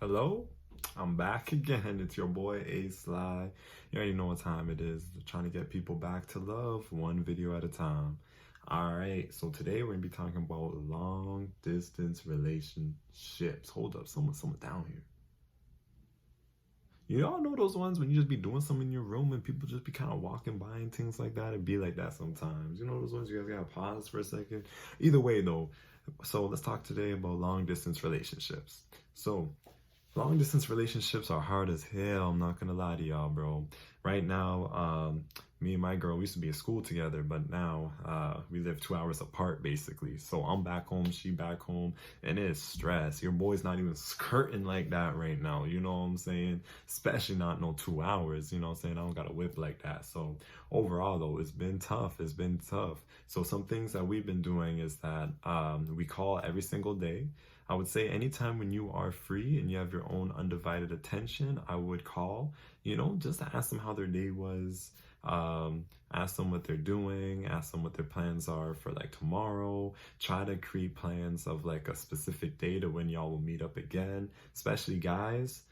Hello, I'm back again. It's your boy A Sly. You already know what time it is. Trying to get people back to love one video at a time. Alright, so today we're gonna be talking about long distance relationships. Hold up, someone down here. You all know those ones when you just be doing something in your room and people just be kind of walking by and things like that. It'd be like that sometimes. You know those ones you guys gotta pause for a second. Either way though, so let's talk today about long distance relationships. So long distance relationships are hard as hell. I'm not gonna lie to y'all, bro. Right now, me and my girl, we used to be at school together, but now we live 2 hours apart, basically. So I'm back home, she back home, and it's stress. Your boy's not even skirting like that right now. You know what I'm saying? Especially not no 2 hours. You know what I'm saying? I don't got a whip like that. So overall, though, it's been tough. It's been tough. So some things that we've been doing is that we call every single day. I would say anytime when you are free and you have your own undivided attention, I would call, just to ask them how their day was, ask them what they're doing, ask them what their plans are for like tomorrow, try to create plans of like a specific day to when y'all will meet up again, especially guys.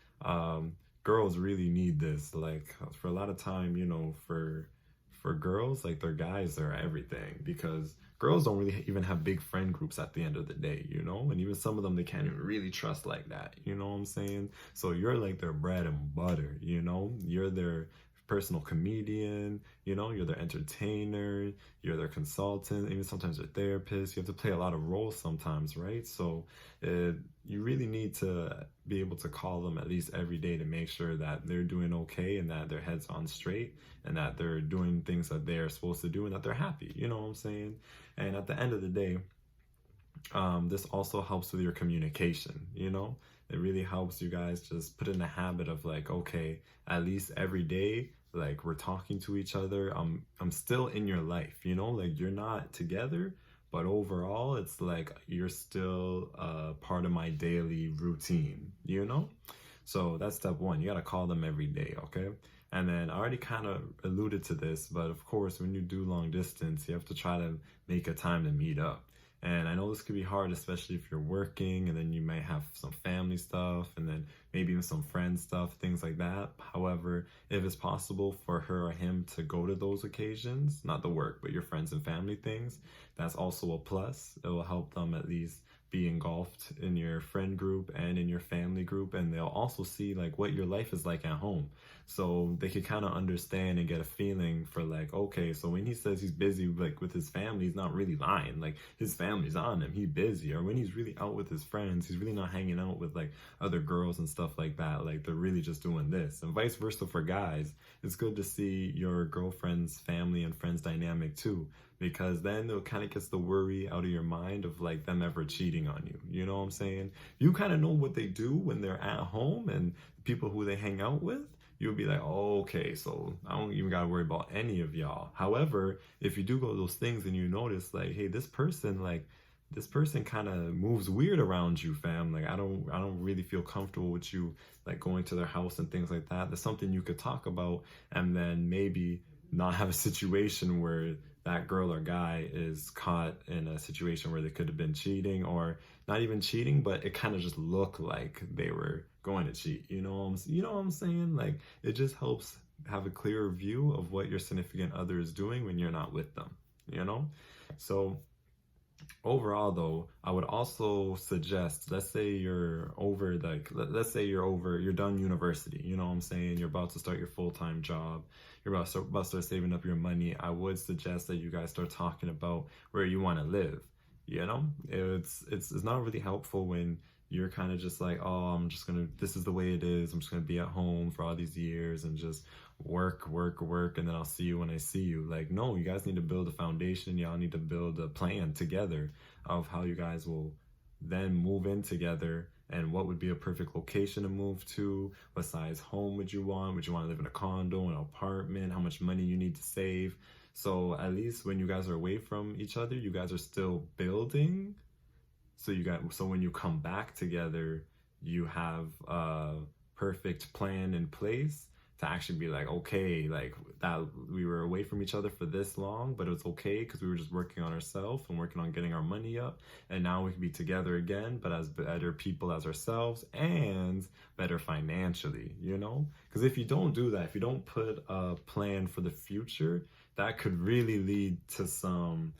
Girls really need this, like for a lot of time, for girls, like their guys are everything because girls don't really even have big friend groups at the end of the day, and even some of them they can't even really trust like that, you know what I'm saying? So you're like their bread and butter, you're their personal comedian, you're their entertainer, you're their consultant, even sometimes their therapist. You have to play a lot of roles sometimes, right? So you really need to be able to call them at least every day to make sure that they're doing okay and that their head's on straight and that they're doing things that they're supposed to do and that they're happy, you know what I'm saying? And at the end of the day, this also helps with your communication, it really helps you guys just put in the habit of like, okay, at least every day, like we're talking to each other. I'm still in your life, like you're not together, but overall it's like you're still part of my daily routine, so that's step one. You got to call them every day, okay? And then I already kind of alluded to this, but of course when you do long distance you have to try to make a time to meet up. And I know this could be hard, especially if you're working and then you might have some family stuff and then maybe even some friend stuff, things like that. However, if it's possible for her or him to go to those occasions, not the work, but your friends and family things, that's also a plus. It will help them at least be engulfed in your friend group and in your family group, and they'll also see like what your life is like at home, so they can kind of understand and get a feeling for like, okay, so when he says he's busy like with his family, he's not really lying, like his family's on him, he's busy. Or when he's really out with his friends, he's really not hanging out with like other girls and stuff like that, like they're really just doing this. And vice versa for guys, it's good to see your girlfriend's family and friends dynamic too, because then it kind of gets the worry out of your mind of like them ever cheating on you. You know what I'm saying? You kind of know what they do when they're at home and people who they hang out with. You'll be like, oh, okay, so I don't even gotta worry about any of y'all. However, if you do go to those things and you notice like, hey, this person kind of moves weird around you, fam. Like I don't really feel comfortable with you like going to their house and things like that. That's something you could talk about, and then maybe not have a situation where that girl or guy is caught in a situation where they could have been cheating, or not even cheating, but it kind of just looked like they were going to cheat. You know what I'm saying? Like it just helps have a clearer view of what your significant other is doing when you're not with them, So overall though, I would also suggest, let's say you're over, you're done university, you know what I'm saying, you're about to start your full-time job, you're about to start saving up your money. I would suggest that you guys start talking about where you want to live. It's not really helpful when you're kind of just like, oh, this is the way it is, I'm just gonna be at home for all these years and just work, and then I'll see you when I see you. Like, no, you guys need to build a foundation. Y'all need to build a plan together of how you guys will then move in together, and what would be a perfect location to move to, what size home would you want to live in a condo, an apartment, how much money you need to save. So at least when you guys are away from each other, you guys are still building. So when you come back together, you have a perfect plan in place to actually be like, okay, like that we were away from each other for this long, but it was okay because we were just working on ourselves and working on getting our money up. And now we can be together again, but as better people as ourselves and better financially, you know? Because if you don't do that, if you don't put a plan for the future, that could really lead to some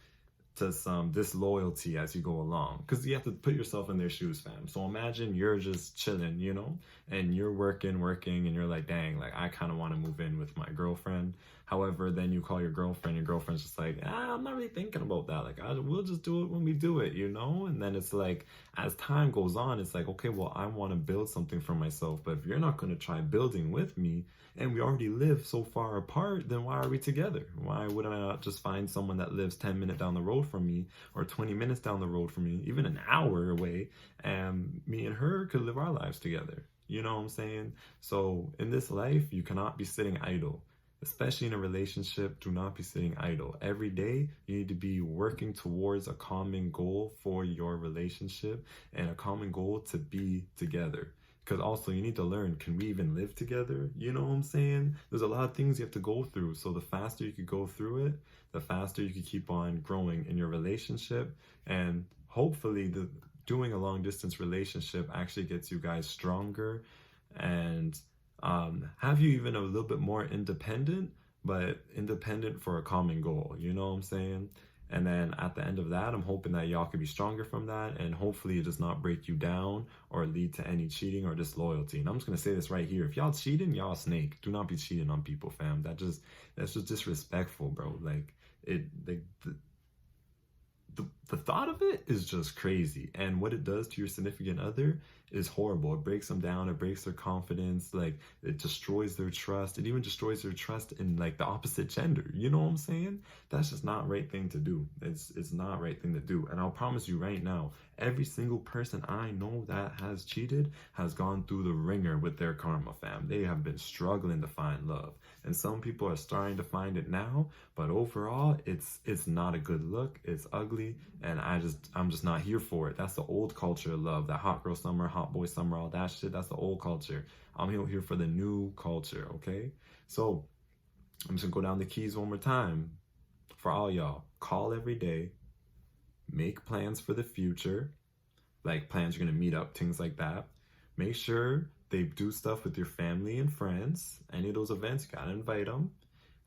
disloyalty as you go along, because you have to put yourself in their shoes, fam. So imagine you're just chilling, you know, and you're working, and you're like, dang, like I kind of want to move in with my girlfriend. However, then you call your girlfriend's just like, I'm not really thinking about that, like we'll just do it when we do it, you know. And then it's like, as time goes on, it's like, okay, well, I want to build something for myself, but if you're not going to try building with me, and we already live so far apart, then why are we together? Why wouldn't I not just find someone that lives 10 minutes down the road from me, or 20 minutes down the road from me, even an hour away, and me and her could live our lives together? You know what I'm saying? So in this life, you cannot be sitting idle. Especially in a relationship, do not be sitting idle. Every day, you need to be working towards a common goal for your relationship, and a common goal to be together. Because also, you need to learn, can we even live together? You know what I'm saying? There's a lot of things you have to go through. So the faster you could go through it, the faster you could keep on growing in your relationship. And hopefully, doing a long distance relationship actually gets you guys stronger, and have you even a little bit more independent, but independent for a common goal. You know what I'm saying? And then at the end of that, I'm hoping that y'all could be stronger from that, and hopefully it does not break you down or lead to any cheating or disloyalty. And I'm just gonna say this right here: if y'all cheating, y'all snake. Do not be cheating on people, fam. That's just disrespectful, bro. Like the thought of it is just crazy, and what it does to your significant other is horrible. It breaks them down, it breaks their confidence, like it destroys their trust. It even destroys their trust in like the opposite gender. You know what I'm saying? That's just not right thing to do. It's not right thing to do. And I'll promise you right now, every single person I know that has cheated has gone through the ringer with their karma, fam. They have been struggling to find love, and some people are starting to find it now, but overall it's not a good look. It's ugly, and I'm just not here for it. That's the old culture of love, that hot girl summer, hot boy summer, all that shit. That's the old culture. I'm here for the new culture, okay? So I'm just gonna go down the keys one more time for all y'all. Call every day, make plans for the future, like plans you're gonna meet up, things like that. Make sure they do stuff with your family and friends. Any of those events, you gotta invite them.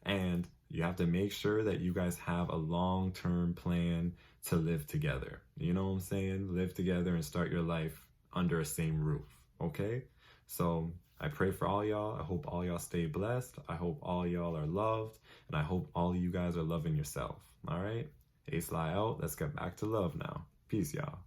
And you have to make sure that you guys have a long-term plan to live together. You know what I'm saying? Live together and start your life under a same roof, okay? So I pray for all y'all. I hope all y'all stay blessed. I hope all y'all are loved. And I hope all of you guys are loving yourself, all right? Ace Lie out. Let's get back to love now. Peace, y'all.